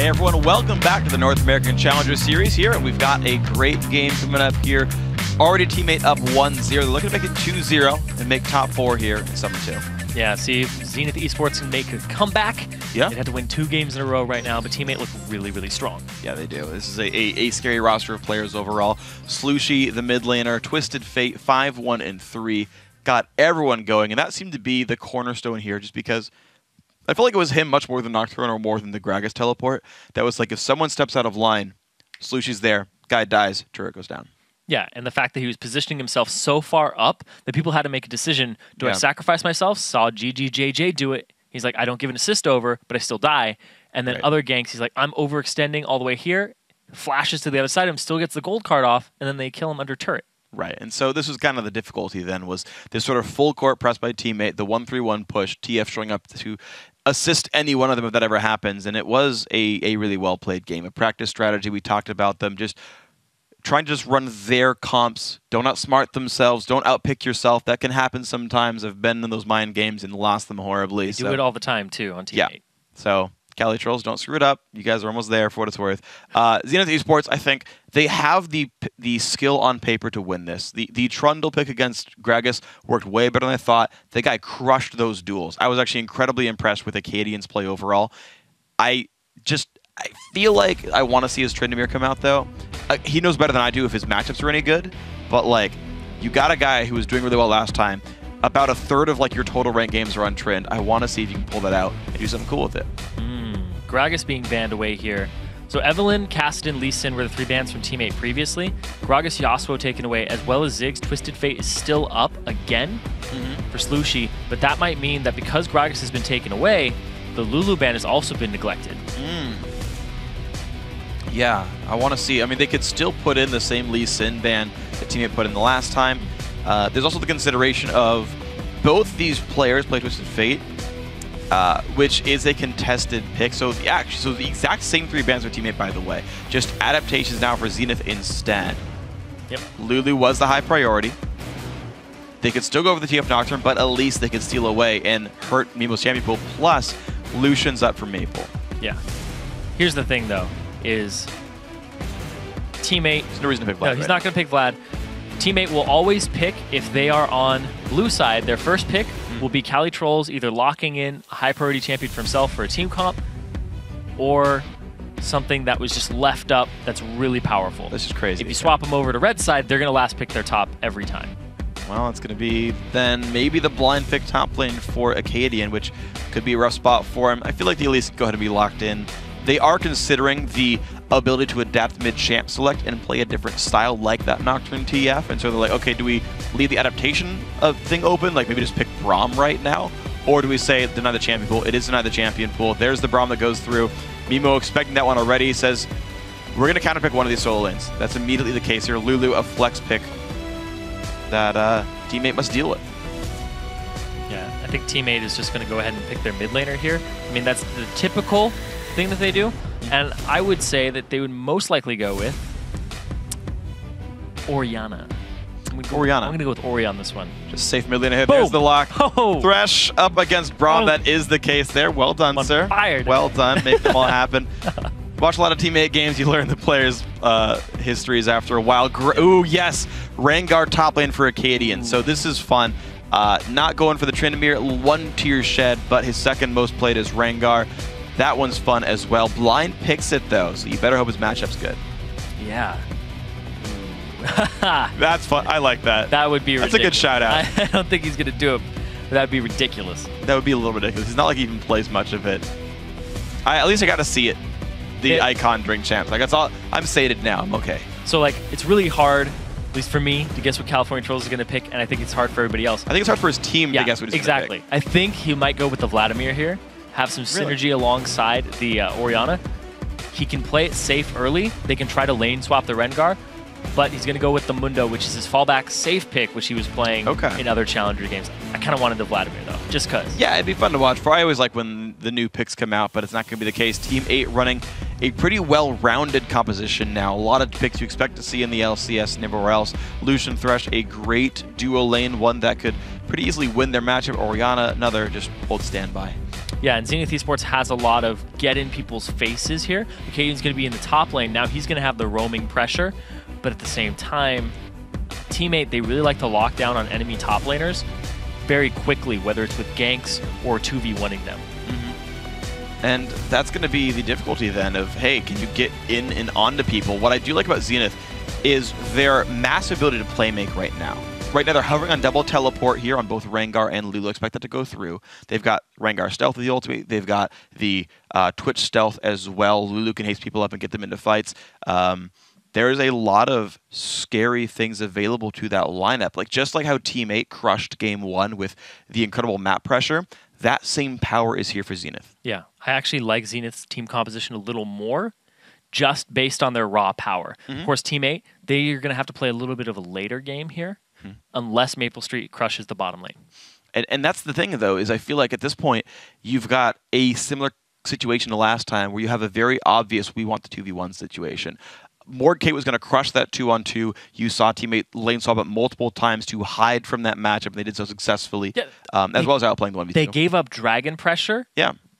Hey everyone, welcome back to the North American Challenger Series here, and we've got a great game coming up here. Already teammate up 1-0. They're looking to make it 2-0 and make top 4 here in Summer 2. Yeah, see if Zenith Esports can make a comeback. Yeah. They have to win 2 games in a row right now, but teammate look really, really strong. Yeah, they do. This is a scary roster of players overall. Slooshy, the mid laner, Twisted Fate, 5-1-3. Got everyone going, and that seemed to be the cornerstone here just because I felt like it was him much more than Nocturne or more than the Gragas teleport. That was like if someone steps out of line, Slooshy's there, guy dies, turret goes down. Yeah, and the fact that he was positioning himself so far up that people had to make a decision. Do I sacrifice myself? Saw GGJJ do it. He's like, I don't give an assist over, but I still die. And then other ganks, he's like, I'm overextending all the way here, flashes to the other side of him, still gets the gold card off, and then they kill him under turret. Right, and so this was kind of the difficulty then, was this sort of full court press by teammate, the 1-3-1 push, TF showing up to assist any one of them if that ever happens, and it was a really well-played game. A practice strategy, we talked about them, just trying to just run their comps, don't outsmart themselves, don't outpick yourself. That can happen sometimes. I've been in those mind games and lost them horribly. They do it all the time, too, on teammate. Yeah, so Cali Trolls, don't screw it up. You guys are almost there for what it's worth. Zenith Esports, I think they have the skill on paper to win this. The Trundle pick against Gragas worked way better than I thought. The guy crushed those duels. I was actually incredibly impressed with Acadian's play overall. I feel like I want to see his Tryndamere come out, though. He knows better than I do if his matchups are any good, but like, you got a guy who was doing really well last time. About a third of like your total rank games are on Trynd. I want to see if you can pull that out and do something cool with it. Gragas being banned away here. So Evelynn, Kassadin, Lee Sin were the 3 bans from teammate previously. Gragas, Yasuo taken away, as well as Ziggs. Twisted Fate is still up again for Slooshy, but that might mean that because Gragas has been taken away, the Lulu ban has also been neglected. Yeah, I want to see. I mean, they could still put in the same Lee Sin ban that teammate put in the last time. There's also the consideration of both these players play Twisted Fate, which is a contested pick. So the exact same 3 bans with teammate, by the way. Just adaptations now for Zenith instead. Yep. Lulu was the high priority. They could still go over the TF Nocturne, but at least they could steal away and hurt Meeple's champion pool. Plus, Lucian's up for Maple. Yeah. Here's the thing, though, is teammate... There's no reason to pick Vlad. No, he's not going to pick Vlad. Teammate will always pick, if they are on blue side, their first pick will be Cali Trolls either locking in a high priority champion for himself for a team comp or something that was just left up that's really powerful. This is crazy. If you swap them over to red side, they're going to last pick their top every time. Well, it's going to be then maybe the blind pick top lane for Acadian, which could be a rough spot for him. I feel like they at least go ahead and be locked in. They are considering the ability to adapt mid-champ select and play a different style like that Nocturne TF. And so they're like, okay, do we leave the adaptation thing open? Like maybe just pick Braum right now? Or do we say deny the champion pool? It is deny the champion pool. There's the Braum that goes through. Mimo expecting that one already says, we're going to counterpick one of these solo lanes. That's immediately the case here. Lulu, a flex pick that teammate must deal with. Yeah, I think teammate is just going to go ahead and pick their mid laner here. I mean, that's the typical thing that they do, and I would say that they would most likely go with Orianna. Orianna. I'm going to go with Ori on this one. Just safe mid laner hit. There's the lock. Oh. Thresh up against Braum. That is the case there. Well done, sir. Fired. Well done. Make them all happen. Watch a lot of teammate games. You learn the players' histories after a while. Ooh, yes. Rengar top lane for Acadian. So this is fun. Not going for the Tryndamere. 1 tier shed, but his second most played is Rengar. That one's fun as well. Blind picks it, though, so you better hope his matchup's good. Yeah. That's fun. I like that. That would be ridiculous. That's a good shout-out. I don't think he's going to do it. That'd be ridiculous. That would be a little ridiculous. It's not like he even plays much of it. At least I got to see it. The icon during champs. Like, that's all. I'm sated now. I'm okay. So, like, it's really hard, at least for me, to guess what California Trolls is going to pick, and I think it's hard for everybody else. I think it's hard for his team to guess what he's going to pick. Exactly. I think he might go with the Vladimir here. Have some synergy alongside the Orianna. He can play it safe early. They can try to lane swap the Rengar, but he's going to go with the Mundo, which is his fallback safe pick, which he was playing in other Challenger games. I kind of wanted the Vladimir, though, just because. Yeah, it'd be fun to watch. I always like when the new picks come out, but it's not going to be the case. Team 8 running a pretty well-rounded composition now. A lot of picks you expect to see in the LCS and everywhere else. Lucian, Thresh, a great duo lane, one that could pretty easily win their matchup. Orianna, another just hold standby. Yeah, and Zenith Esports has a lot of get in people's faces here. Acadian's going to be in the top lane. Now he's going to have the roaming pressure, but at the same time, Teammate, they really like to lock down on enemy top laners very quickly, whether it's with ganks or 2v1ing them. And that's going to be the difficulty then of, hey, can you get in and onto people? What I do like about Zenith is their massive ability to play make right now. Right now they're hovering on double teleport here on both Rengar and Lulu. Expect that to go through. They've got Rengar stealth with the ultimate. They've got the Twitch stealth as well. Lulu can haste people up and get them into fights. There's a lot of scary things available to that lineup. Like just like how Teammate crushed game 1 with the incredible map pressure, that same power is here for Zenith. Yeah, I actually like Zenith's team composition a little more, just based on their raw power. Of course, Teammate, they're going to have to play a little bit of a later game here, unless Maple Street crushes the bottom lane. And that's the thing, though, is I feel like at this point, you've got a similar situation to last time where you have a very obvious we want the 2v1 situation. Morgkate was going to crush that 2-on-2. You saw Teammate lane swap it multiple times to hide from that matchup, and they did so successfully, as well as outplaying the 1v2. They gave up dragon pressure,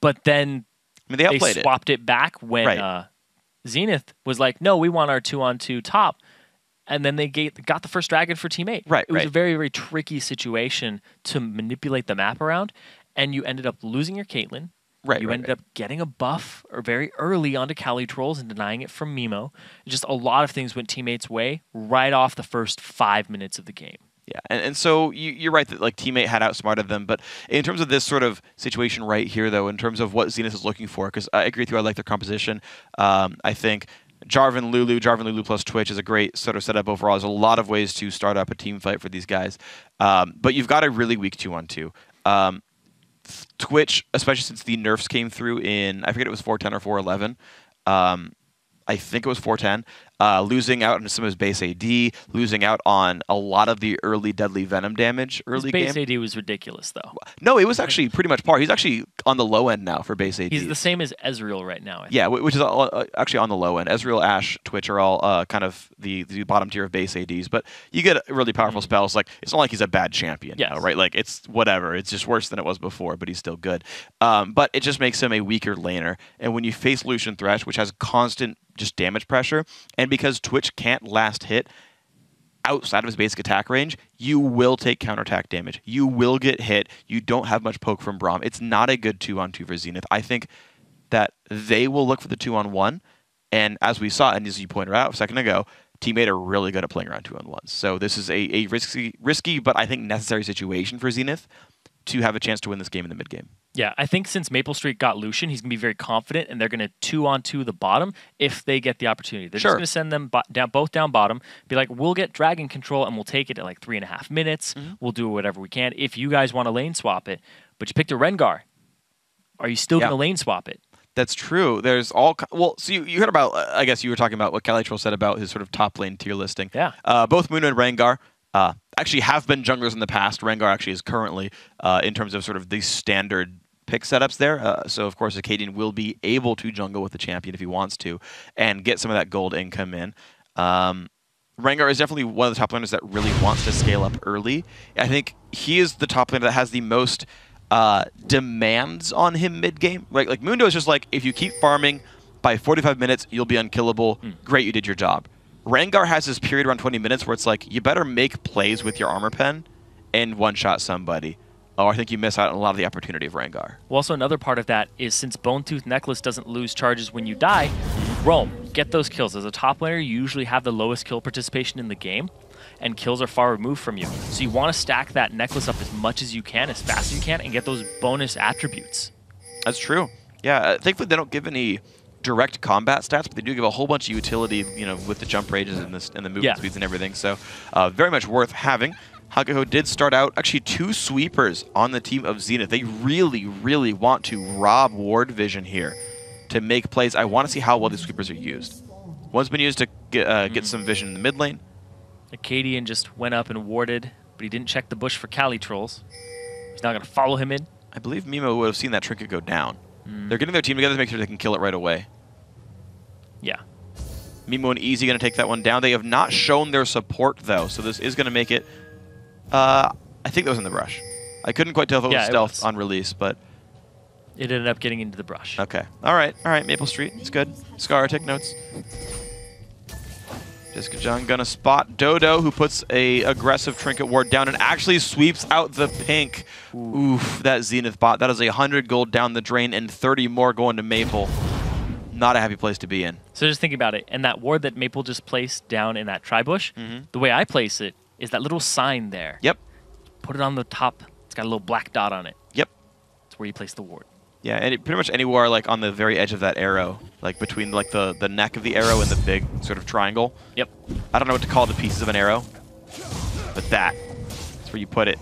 but then they swapped it back when Zenith was like, no, we want our 2-on-2 top. And then they got the first dragon for Teammate. It was a very, very tricky situation to manipulate the map around, and you ended up losing your Caitlyn. You ended up getting a buff very early onto Cali Trolls and denying it from Mimo. Just a lot of things went Teammate's way right off the first 5 minutes of the game. Yeah, and so you're right that like Teammate had outsmarted them, but in terms of this sort of situation right here, though, in terms of what Zenith is looking for, because I agree with you, I like their composition. I think Jarvan Lulu plus Twitch is a great sort of setup overall. There's a lot of ways to start up a team fight for these guys, but you've got a really weak 2-on-2. Twitch, especially since the nerfs came through in, I forget it was 410 or 411. I think it was 410. Losing out on some of his base AD, losing out on a lot of the early deadly Venom damage early game. His base AD was ridiculous, though. No, it was actually pretty much par. He's actually on the low end now for base AD. He's the same as Ezreal right now. Yeah, which is actually on the low end. Ezreal, Ashe, Twitch are all kind of the bottom tier of base ADs, but you get really powerful spells. Like it's not like he's a bad champion now, right? Like it's whatever. It's just worse than it was before, but he's still good. But it just makes him a weaker laner. And when you face Lucian Thresh, which has constant just damage pressure, and because Twitch can't last hit outside of his basic attack range, you will take counterattack damage. You will get hit. You don't have much poke from Braum. It's not a good 2-on-2 for Zenith. I think that they will look for the 2-on-1, and as we saw, and as you pointed out a second ago, Teammate are really good at playing around 2-on-1s. So this is a risky, but I think necessary situation for Zenith to have a chance to win this game in the mid game. Yeah, I think since Maple Street got Lucian, he's going to be very confident, and they're going to 2-on-2 the bottom if they get the opportunity. They're just going to send them both down bottom, be like, we'll get dragon control, and we'll take it at like 3.5 minutes. We'll do whatever we can. If you guys want to lane swap it, but you picked a Rengar, are you still going to lane swap it? That's true. There's all... Well, so you heard about... I guess you were talking about what Calitroll said about his sort of top lane tier listing. Yeah. Both Muno and Rengar actually have been junglers in the past. Rengar actually is currently, in terms of sort of the standard pick setups there. So, of course, Acadian will be able to jungle with the champion if he wants to and get some of that gold income in. Rengar is definitely one of the top laners that really wants to scale up early. I think he is the top laner that has the most demands on him mid-game. Right? Like, Mundo is just like, if you keep farming, by 45 minutes, you'll be unkillable. Great, you did your job. Rengar has this period around 20 minutes where it's like, you better make plays with your armor pen and one-shot somebody. Oh, I think you miss out on a lot of the opportunity of Rengar. Well, also another part of that is since Bone Tooth Necklace doesn't lose charges when you die, roam, get those kills. As a top laner, you usually have the lowest kill participation in the game, and kills are far removed from you. So you want to stack that necklace up as much as you can, as fast as you can, and get those bonus attributes. That's true. Yeah, thankfully they don't give any direct combat stats, but they do give a whole bunch of utility, you know, with the jump ranges and the movement speeds and everything. So very much worth having. Hakuho did start out actually 2 sweepers on the team of Zenith. They really, really want to rob Ward Vision here to make plays. I want to see how well these sweepers are used. One's been used to get some vision in the mid lane. Acadian just went up and warded, but he didn't check the bush for Cali Trolls. He's not going to follow him in. I believe Mimo would have seen that trinket go down. They're getting their team together to make sure they can kill it right away. Yeah. Mimo and Easy going to take that one down. They have not shown their support, though, so this is going to make it... I think that was in the brush. I couldn't quite tell if it was stealth on release, but It ended up getting into the brush. Okay. All right. Maple Street. It's good. Scar, take notes. Jessica John gonna spot Dodo, who puts a aggressive trinket ward down and actually sweeps out the pink. Oof, that Zenith bot. That is 100 gold down the drain and 30 more going to Maple. Not a happy place to be in. So just think about it. And that ward that Maple just placed down in that tri-bush, the way I place it is that little sign there. Yep. Put it on the top. It's got a little black dot on it. Yep. That's where you place the ward. Yeah, and pretty much anywhere like on the very edge of that arrow, like between like the neck of the arrow and the big sort of triangle. Yep. I don't know what to call the pieces of an arrow, but that's where you put it.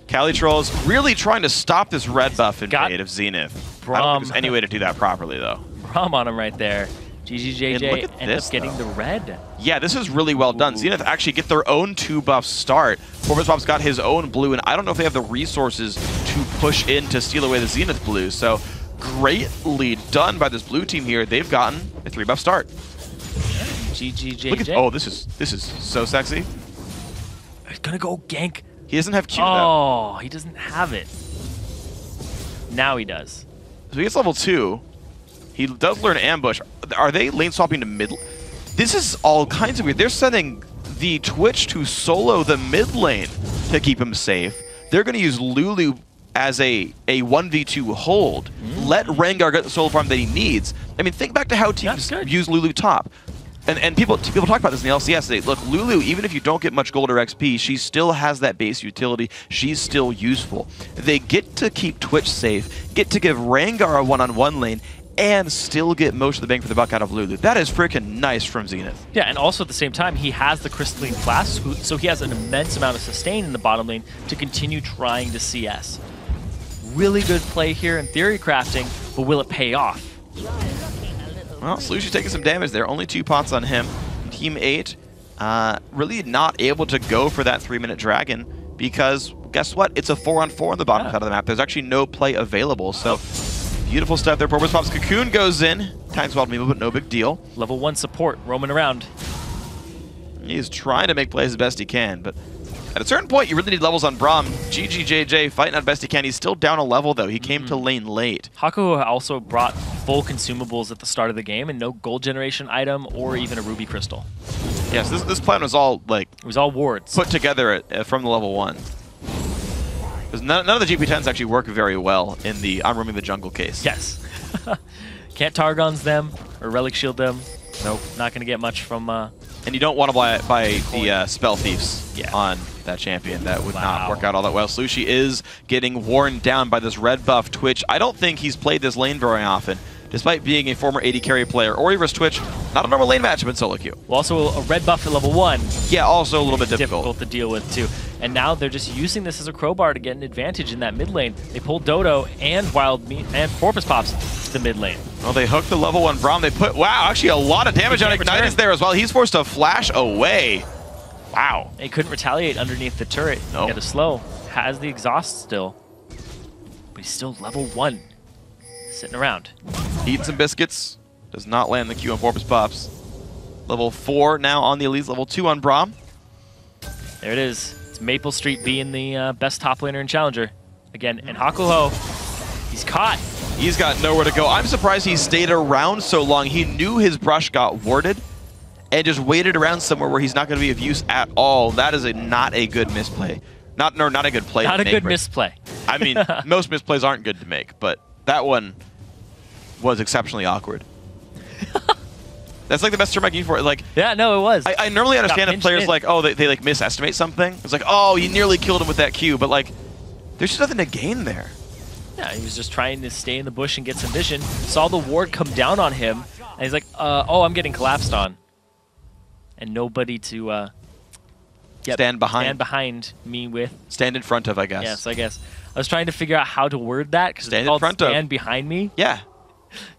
Cali Trolls really trying to stop this red buff invade of Zenith. I don't think there's any way to do that properly, though. Brom on him right there. GGJJ ends up getting the red. Yeah, this is really well done. Zenith actually get their own 2-buff start. Corvus got his own blue, and I don't know if they have the resources to push in to steal away the Zenith blue. So greatly done by this blue team here. They've gotten a 3-buff start. GGJJ. Look at, oh, this is so sexy. He's gonna go gank. He doesn't have Q though. Oh, he doesn't have it. Now he does. So he gets level 2. He does learn ambush. Are they lane swapping to mid? This is all kinds of weird. They're sending the Twitch to solo the mid lane to keep him safe. They're going to use Lulu as a 1v2 hold. Let Rengar get the solo farm that he needs. I mean, think back to how teams use Lulu top. And people talk about this in the LCS. They look, Lulu, even if you don't get much gold or XP, she still has that base utility. She's still useful. They get to keep Twitch safe, get to give Rengar a one-on-one lane, and still get most of the bang for the buck out of Lulu. That is freaking nice from Zenith. Yeah, and also at the same time, he has the Crystalline Flask, so he has an immense amount of sustain in the bottom lane to continue trying to CS. Really good play here in theory crafting, but will it pay off? Well, Slushy's taking some damage there. Only 2 pots on him. Team 8 really not able to go for that 3-minute dragon because, guess what? It's a 4-on-4 on the bottom side of the map. There's actually no play available, so beautiful stuff there. Porpoise Pop's Cocoon goes in. Times well to me, but no big deal. Level 1 support roaming around. He's trying to make plays as best he can, but at a certain point, you really need levels on Braum. GGJJ fighting out best he can. He's still down a level, though. He came to lane late. Haku also brought full consumables at the start of the game and no gold generation item or even a ruby crystal. Yes, this plan was all, like... It was all wards. Put together from the level 1. Because none of the GP10s actually work very well in the I'm roaming the jungle case. Yes. Can't Targon's them or Relic Shield them. Nope. Not going to get much from... And you don't want to buy the Spell Thieves on that champion. That would not work out all that well. Slushy is getting worn down by this red buff Twitch. I don't think he's played this lane very often. Despite being a former AD carry player, Ori vs Twitch, not a normal lane matchup in solo queue. Well, also a red buff at level 1. Yeah, also a little bit difficult to deal with too. And now they're just using this as a crowbar to get an advantage in that mid lane. They pull Dodo and Wild Meat and Porpoise Pops to the mid lane. Well, they hooked the level 1 Braum. They put, wow, actually a lot of damage on Ignitus there as well. He's forced to flash away. Wow. He couldn't retaliate underneath the turret. Nope. Got a slow. Has the exhaust still. But he's still level 1. Sitting around. Eating some biscuits. Does not land the Q on Porpoise Pops. Level 4 now on the Elites. Level 2 on Braum. There it is. It's Maple Street being the best top laner and challenger. Again, and Hakuho, he's caught. He's got nowhere to go. I'm surprised he stayed around so long. He knew his brush got warded and just waited around somewhere where he's not going to be of use at all. That is not a good misplay. Not a good play. Not a good misplay. I mean, most misplays aren't good to make, but that one was exceptionally awkward. That's like the best term I can use for it. Like, yeah, no, it was. I normally understand if players like, oh, they like misestimate something. It's like, oh, you nearly killed him with that Q, but like, there's just nothing to gain there. Yeah, he was just trying to stay in the bush and get some vision. Saw the ward come down on him, and he's like, oh, I'm getting collapsed on. And nobody to stand behind me with. Stand in front of, I guess. Yes, I guess. I was trying to figure out how to word that because it's called stand behind me. Yeah.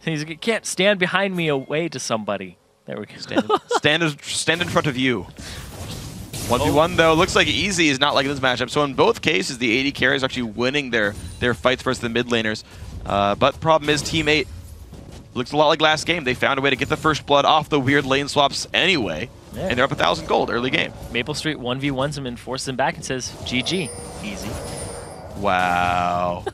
He's like, you can't stand behind me away to somebody. There we go. Stand in front of you. 1v1 though, looks like easy is not like this matchup. So in both cases, the AD carriers are actually winning their fights versus the mid laners. But the problem is Team 8 looks a lot like last game. They found a way to get the first blood off the weird lane swaps anyway. Yeah. And they're up 1,000 gold early game. Maple Street 1v1s him and forces him back and says, GG. Easy. Wow.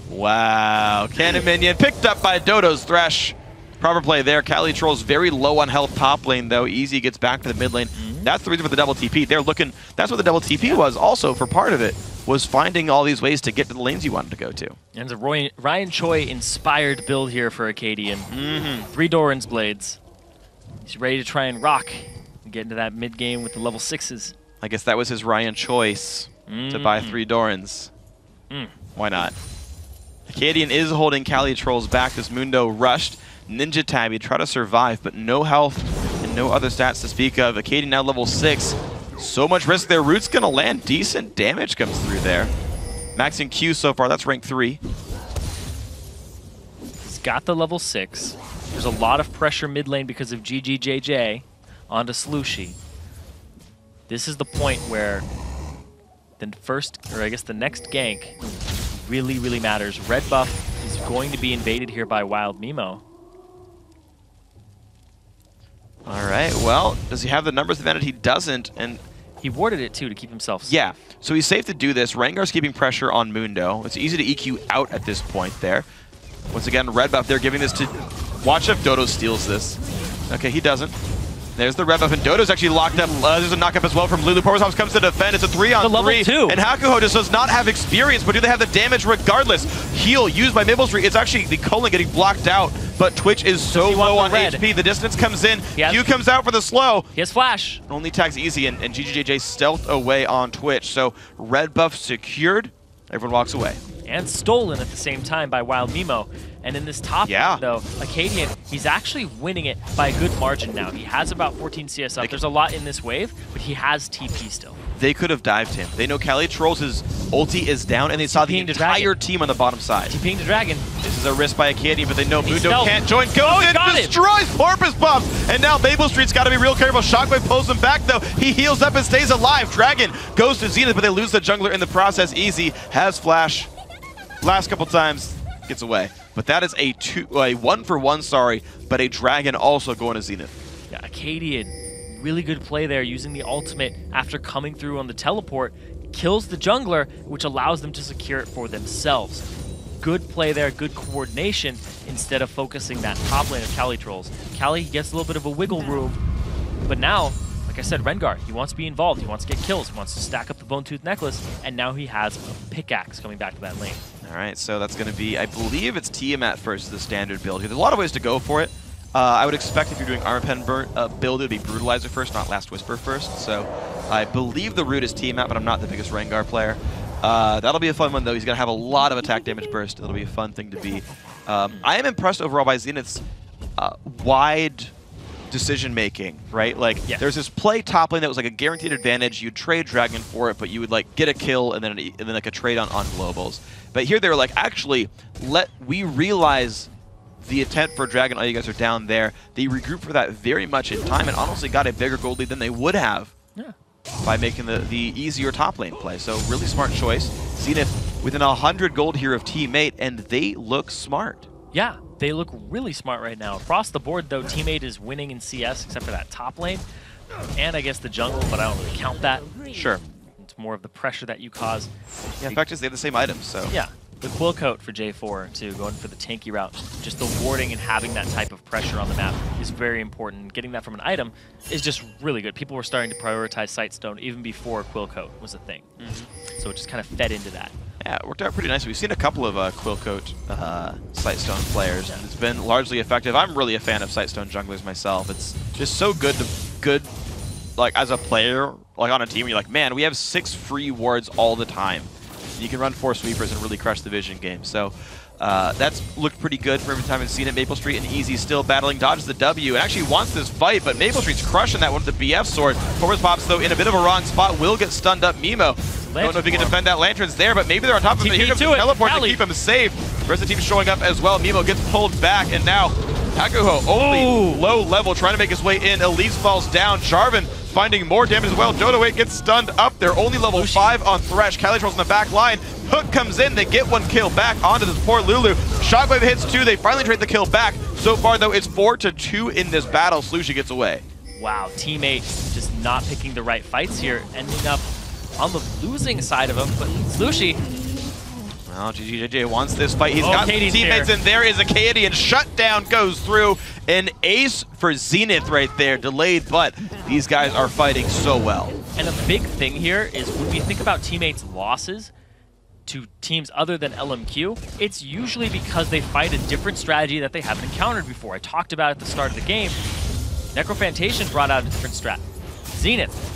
Wow. Cannon Minion picked up by Dodo's Thresh. Proper play there. Cali Trolls very low on health top lane, though. Easy gets back to the mid lane. That's the reason for the double TP. They're looking. That's what the double TP was also for part of it, was finding all these ways to get to the lanes you wanted to go to. And it's a Ryan Choi-inspired build here for Acadian. 3 Doran's Blades. He's ready to try and rock and get into that mid game with the level 6s. I guess that was his Ryan choice to buy 3 Dorans. Why not? Acadian is holding Cali Trolls back. This Mundo rushed. Ninja Tabby try to survive, but no health and no other stats to speak of. Acadian now level 6. So much risk there. Root's gonna land. Decent damage comes through there. Maxing Q so far, that's rank 3. He's got the level 6. There's a lot of pressure mid lane because of GGJJ onto Slushy. This is the point where the next gank really, really matters. Red buff is going to be invaded here by Wild Mimo. All right, well, does he have the numbers advantage? He doesn't, and he warded it too to keep himself safe. Yeah, so he's safe to do this. Rengar's keeping pressure on Mundo. It's easy to EQ out at this point there. Once again, red buff, they're giving this to... Watch if Dodo steals this. Okay, he doesn't. There's the red buff, and Dodo's actually locked up. There's a knock-up as well from Lulu. Powerhouse comes to defend. It's a 3-on-3. And Hakuho just does not have experience, but do they have the damage regardless? Heal used by Maple Street. It's actually the colon getting blocked out, but Twitch is so low on HP. The distance comes in. Q comes out for the slow. He has flash. Only tags easy, and GGJJ stealth away on Twitch. So red buff secured. Everyone walks away. And stolen at the same time by Wild Mimo. And in this top lane, though, Acadian, he's actually winning it by a good margin now. He has about 14 CS up. There's a lot in this wave, but he has TP still. They could have dived him. They know Cali Trolls' ulti is down, and they saw the entire team on the bottom side. TPing the Dragon. This is a risk by Acadian, but they know Mundo can't join. Goes in, destroys Porpoise Bumps, and now Maple Street's got to be real careful. Shockwave pulls him back, though. He heals up and stays alive. Dragon goes to Zenith, but they lose the jungler in the process. Easy has flash. Last couple times, gets away. But that is a 1-for-1, but a Dragon also going to Zenith. Yeah, Acadian, really good play there, using the ultimate after coming through on the teleport, kills the jungler, which allows them to secure it for themselves. Good play there, good coordination, instead of focusing that top lane of Cali Trolls. Cali gets a little bit of a wiggle room, but now, like I said, Rengar, he wants to be involved, he wants to get kills, he wants to stack up the Bone Tooth Necklace, and now he has a pickaxe coming back to that lane. All right, so that's going to be, I believe it's Tiamat first, the standard build here. There's a lot of ways to go for it. I would expect if you're doing Armor Pen build, it would be Brutalizer first, not Last Whisper first. So I believe the root is Tiamat, but I'm not the biggest Rengar player. That'll be a fun one, though. He's going to have a lot of attack damage burst. It'll be a fun thing to be. I am impressed overall by Zenith's wide decision-making, right? Like, there's this play top lane that was like a guaranteed advantage. You'd trade Dragon for it, but you would like get a kill and then like a trade on globals. But here they were like, actually, we realize the intent for Dragon. All you guys are down there. They regrouped for that very much in time and honestly got a bigger gold lead than they would have by making the easier top lane play. So really smart choice. Zenith within 100 gold here of Teammate, and they look smart. Yeah, they look really smart right now. Across the board, though, Teammate is winning in CS except for that top lane. And I guess the jungle, but I don't really count that. Sure. It's more of the pressure that you cause. Yeah, in fact, they have the same items, so. Yeah. The Quill Coat for J4, too, going for the tanky route. Just the warding and having that type of pressure on the map is very important. Getting that from an item is just really good. People were starting to prioritize Sightstone even before Quill Coat was a thing. So it just kind of fed into that. Yeah, it worked out pretty nice. We've seen a couple of Quill Coat Sightstone players. It's been largely effective. I'm really a fan of Sightstone junglers myself. It's just so good, like, as a player, like on a team, you're like, man, we have 6 free wards all the time. You can run 4 sweepers and really crush the vision game. So that's looked pretty good for every time I've seen it. Maple Street and Easy still battling, dodges the W, and actually wants this fight, but Maple Street's crushing that one with the BF sword. Forward Pops, though, in a bit of a wrong spot, will get stunned up. Mimo, don't know if he can defend that. Lantern's there, but maybe they're on top of him. Here comes the teleport to keep him safe. The rest of the team showing up as well. Mimo gets pulled back, and now Hakuho, only low level, trying to make his way in. Elise falls down. Jarvan finding more damage as well. Dodo 8 gets stunned up. They're only level 5 on Thresh. Cali Trolls in the back line. Hook comes in. They get 1 kill back onto this poor Lulu. Shockwave hits 2. They finally trade the kill back. So far, though, it's 4-2 in this battle. Slushy gets away. Wow, Teammate just not picking the right fights here, ending up on the losing side of him. But Slushy, Well, GGJJ wants this fight. He's got Katie's teammates, here. and there is a Acadian. Shutdown goes through. An ace for Zenith right there. Delayed, but these guys are fighting so well. And a big thing here is when we think about teammates' losses to teams other than LMQ, it's usually because they fight a different strategy that they haven't encountered before. I talked about it at the start of the game. Necrophantation brought out a different strat. Zenith,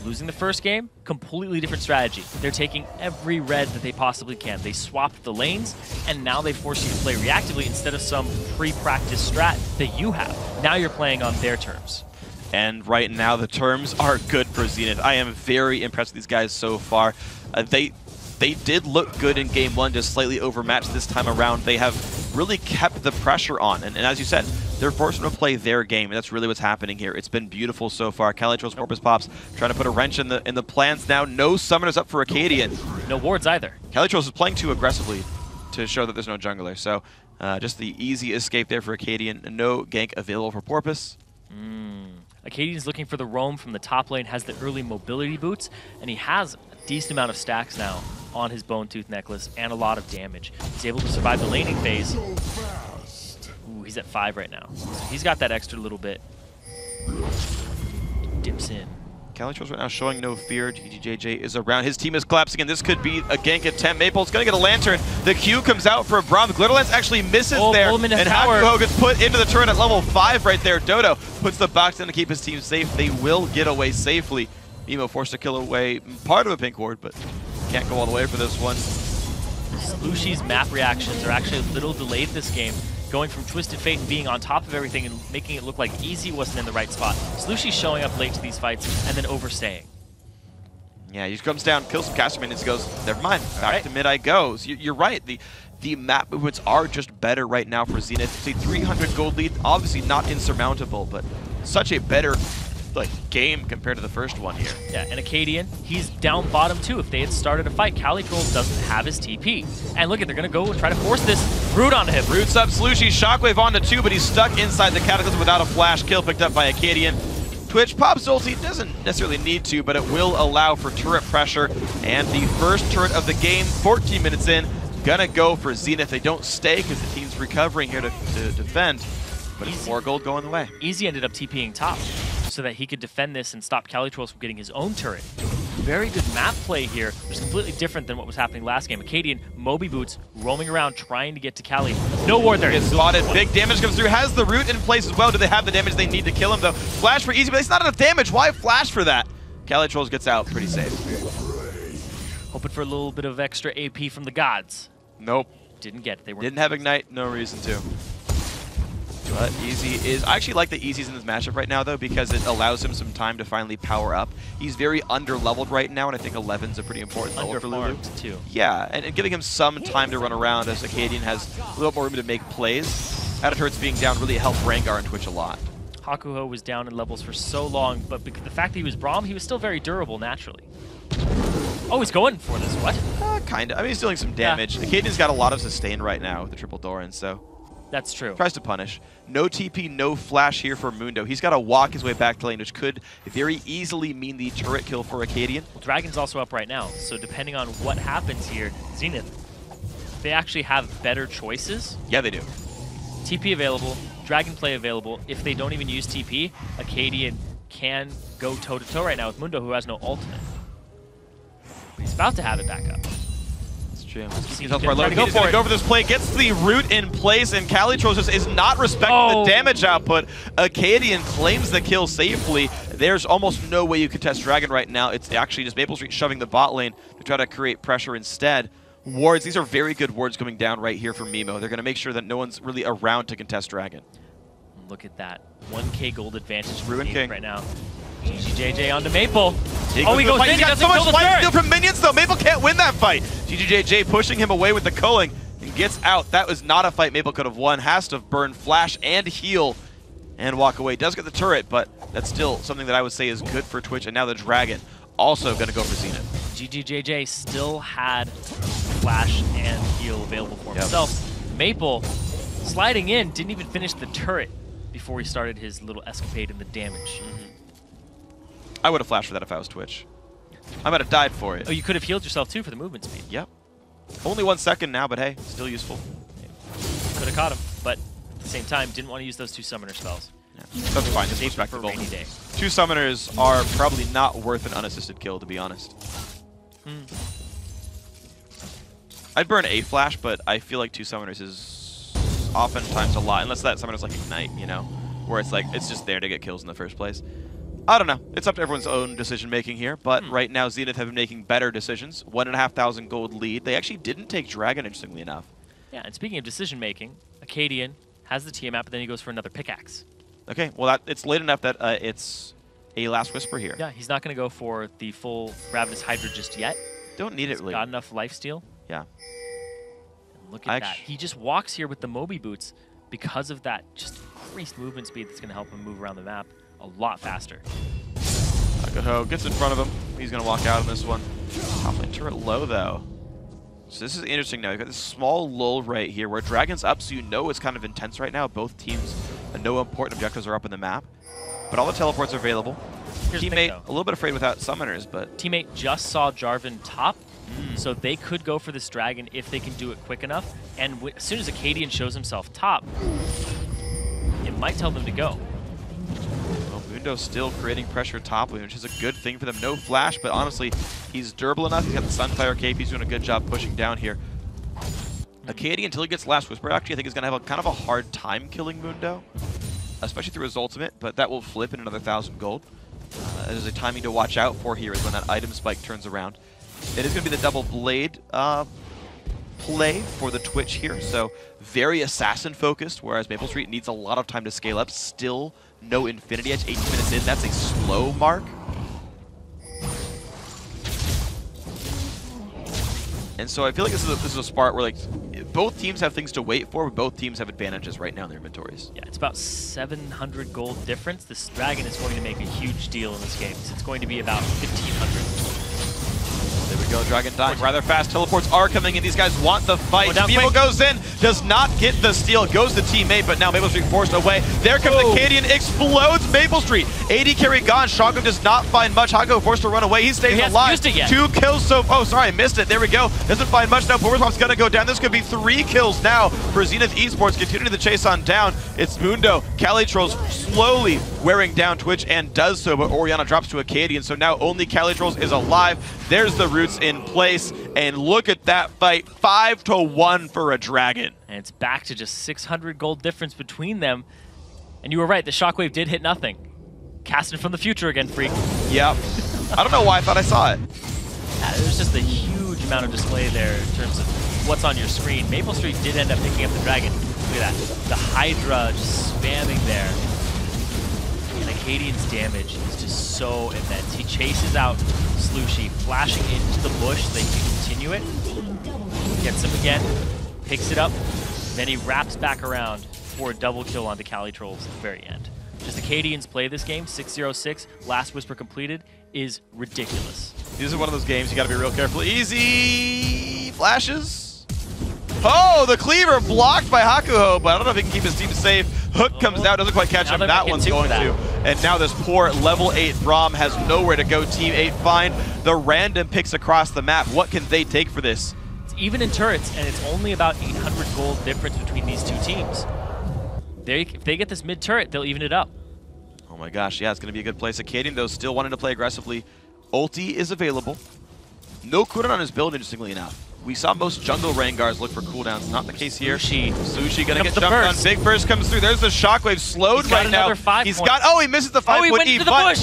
losing the first game, completely different strategy. They're taking every red that they possibly can. They swapped the lanes, and now they force you to play reactively instead of some pre-practice strat that you have. Now you're playing on their terms. And right now, the terms are good for Zenith. I am very impressed with these guys so far. They did look good in game one, just slightly overmatched this time around. They have really kept the pressure on. And as you said, they're forced to play their game, and that's really what's happening here. It's been beautiful so far. Calitro's Corpus Pops trying to put a wrench in the plans now. No summoners up for Acadian. No wards either. Calitros is playing too aggressively to show that there's no jungler. So just the easy escape there for Acadian. No gank available for Porpoise. Acadian's looking for the roam from the top lane, has the early mobility boots, and he has a decent amount of stacks now on his Bone Tooth necklace and a lot of damage. He's able to survive the laning phase. Ooh, he's at 5 right now. So he's got that extra little bit. Dips in. Calitros right now showing no fear. GGJJ is around. His team is collapsing, and this could be a gank attempt. Maple's going to get a Lantern. The Q comes out for a Braum. Glitterlance actually misses there, and Hakuho gets put into the turret at level 5 right there. Dodo puts the box in to keep his team safe. They will get away safely. Emo forced to kill away part of a pink ward, but can't go all the way for this one. Slushy's map reactions are actually a little delayed this game, going from Twisted Fate and being on top of everything and making it look like Easy wasn't in the right spot. Slushy's showing up late to these fights and then overstaying. Yeah, he comes down, kills some caster minions, goes, never mind, back to mid I go. So you're right, the map movements are just better right now for Zenith. It's a 300 gold lead, obviously not insurmountable, but such a better game compared to the first one here. Yeah, and Acadian, he's down bottom too. If they had started a fight, Calitroll doesn't have his TP. And look, they're going to go and try to force this root onto him. Roots up, Slushy, Shockwave onto 2, but he's stuck inside the Cataclysm without a flash. Kill picked up by Acadian. Twitch pops ulti, doesn't necessarily need to, but it will allow for turret pressure. And the first turret of the game, 14 minutes in, gonna go for Zenith. They don't stay because the team's recovering here to defend, but it's more gold going the way. Easy ended up TPing top so that he could defend this and stop Calitroll from getting his own turret. Very good map play here. It's completely different than what was happening last game. Acadian, Moby Boots, roaming around trying to get to Cali. No ward there. Gets spotted. Big damage comes through. Has the root in place as well. Do they have the damage they need to kill him, though? Flash for Easy, but it's not enough damage. Why flash for that? Calitroll gets out pretty safe. Hoping for a little bit of extra AP from the gods. Nope. Didn't get it. They didn't have Ignite. No reason to. But Easy is... I actually like the Easy's in this matchup right now, though, because it allows him some time to finally power up. He's very under-leveled right now, and I think 11's a pretty important level for Lulu. Too. Yeah, and giving him some time to run around as Acadian has a little more room to make plays. Out of turrets being down really helped Rengar and Twitch a lot. Hakuho was down in levels for so long, but because the fact that he was Braum, he was still very durable naturally. Oh, he's going for this. What? Kind of. I mean, he's dealing some damage. Yeah. Acadian's got a lot of sustain right now with the triple Doran, so... That's true. Tries to punish. No TP, no flash here for Mundo. He's got to walk his way back to lane, which could very easily mean the turret kill for Acadian. Well, Dragon's also up right now, so depending on what happens here, Zenith, they actually have better choices. Yeah, they do. TP available, Dragon play available. If they don't even use TP, Acadian can go toe-to-toe right now with Mundo, who has no ultimate. But he's about to have it back up. He's going to go for this play, gets the root in place, and Calitroll just is not respecting the damage output. Acadian claims the kill safely. There's almost no way you could test Dragon right now. It's actually just Maple Street shoving the bot lane to try to create pressure instead. Wards, these are very good wards coming down right here from Mimo. They're going to make sure that no one's really around to contest Dragon. Look at that. 1k gold advantage for Ruin King right now. GGJJ onto Maple. He goes in. He's got so much life steal from minions, though. Maple can't win that fight. GGJJ pushing him away with the culling and gets out. That was not a fight Maple could have won. Has to burn flash and heal and walk away. Does get the turret, but that's still something that I would say is good for Twitch. And now the Dragon also going to go for Zenith. GGJJ still had flash and heal available for himself. Maple sliding in, didn't even finish the turret before he started his little escapade in the damage. I would have flashed for that if I was Twitch. I might have died for it. Oh, you could have healed yourself too for the movement speed. Yep. Only 1 second now, but hey, still useful. Could have caught him, but at the same time, didn't want to use those 2 summoner spells. Yeah. That's fine. It's Saved for a respectable. rainy day. 2 summoners are probably not worth an unassisted kill, to be honest. I'd burn a flash, but I feel like 2 summoners is oftentimes a lot, unless that summoner's like Ignite, you know, where it's like it's just there to get kills in the first place. I don't know. It's up to everyone's own decision making here, but right now Zenith have been making better decisions. 1,500 gold lead. They actually didn't take Dragon, interestingly enough. Yeah, and speaking of decision making, Acadian has the Tiamat, but then he goes for another pickaxe. Okay, well it's late enough that it's a Last Whisper here. Yeah, he's not going to go for the full Ravenous Hydra just yet. Don't need it really. Got enough lifesteal. Yeah. And look at that. He just walks here with the Moby Boots because of that just increased movement speed that's going to help him move around the map a lot faster. Akaho gets in front of him. He's going to walk out on this one. Top lane turret low, though. So this is interesting now. You've got this small lull right here where Dragon's up, so you know it's kind of intense right now. Both teams, no important objectives are up in the map. But all the teleports are available. Teammate a little bit afraid without summoners, but... Teammate just saw Jarvan top, so they could go for this Dragon if they can do it quick enough. And as soon as Acadian shows himself top, it might tell them to go. Well, Mundo's still creating pressure top lane, which is a good thing for them. No flash, but honestly, he's durable enough. He's got the Sunfire cape. He's doing a good job pushing down here. Acadian, until he gets Last Whisper, actually, I think is going to have kind of a hard time killing Mundo, especially through his ultimate, but that will flip in another 1,000 gold. There's a timing to watch out for here is when that item spike turns around. It is going to be the double blade play for the Twitch here, so very assassin focused, whereas Maple Street needs a lot of time to scale up. Still no Infinity Edge, 18 minutes in, that's a slow mark. And so I feel like this is a spot where like both teams have things to wait for, but both teams have advantages right now in their inventories. Yeah, it's about 700 gold difference. This Dragon is going to make a huge deal in this game. It's going to be about 1,500. There we go, Dragon dying rather fast. Teleports are coming in. These guys want the fight. People quick. goes in, does not get the steal, goes to teammate, but now Maple Street forced away. There comes Acadian, explodes Maple Street. AD carry gone. Shotgun does not find much. Hago forced to run away. He stays alive. Used it yet. 2 kills so oh sorry, I missed it. There we go. Doesn't find much now. Powerspop's gonna go down. This could be 3 kills now for Zenith Esports. Continuing the chase on down. It's Mundo. Calitrolls slowly wearing down Twitch and does so, but Orianna drops to Acadian. So now only Calitrolls is alive. There's the roots in place, and look at that fight, 5-1 for a Dragon. And it's back to just 600 gold difference between them. And you were right, the Shockwave did hit nothing. Casting from the future again, Freak. Yep. I don't know why I thought I saw it. There's just a huge amount of display there in terms of what's on your screen. Maple Street did end up picking up the Dragon. Look at that. The Hydra just spamming there. And Acadian's damage is just so immense. He chases out Slushy, flashing into the bush so they can continue it. Gets him again, picks it up, then he wraps back around for a double kill onto Calitrolls at the very end. Just Acadians play this game, 6-0-6, Last Whisper completed, is ridiculous. This is one of those games you gotta be real careful. Easy flashes. Oh, the cleaver blocked by Hakuho, but I don't know if he can keep his team safe. Hook comes out, doesn't quite catch him. That one's going to. And now this poor level 8 Braum has nowhere to go. Team 8 find the random picks across the map. What can they take for this? It's even in turrets, and it's only about 800 gold difference between these two teams. If they get this mid turret, they'll even it up. Oh my gosh, yeah, it's going to be a good place. Acadian, though, still wanting to play aggressively. Ulti is available. No cooldown on his build, interestingly enough. We saw most jungle Rangars look for cooldowns. Not the case here. Sushi gonna get jumped on. Big burst comes through. There's the Shockwave slowed right now. He's got. Oh, he misses the 5-point E.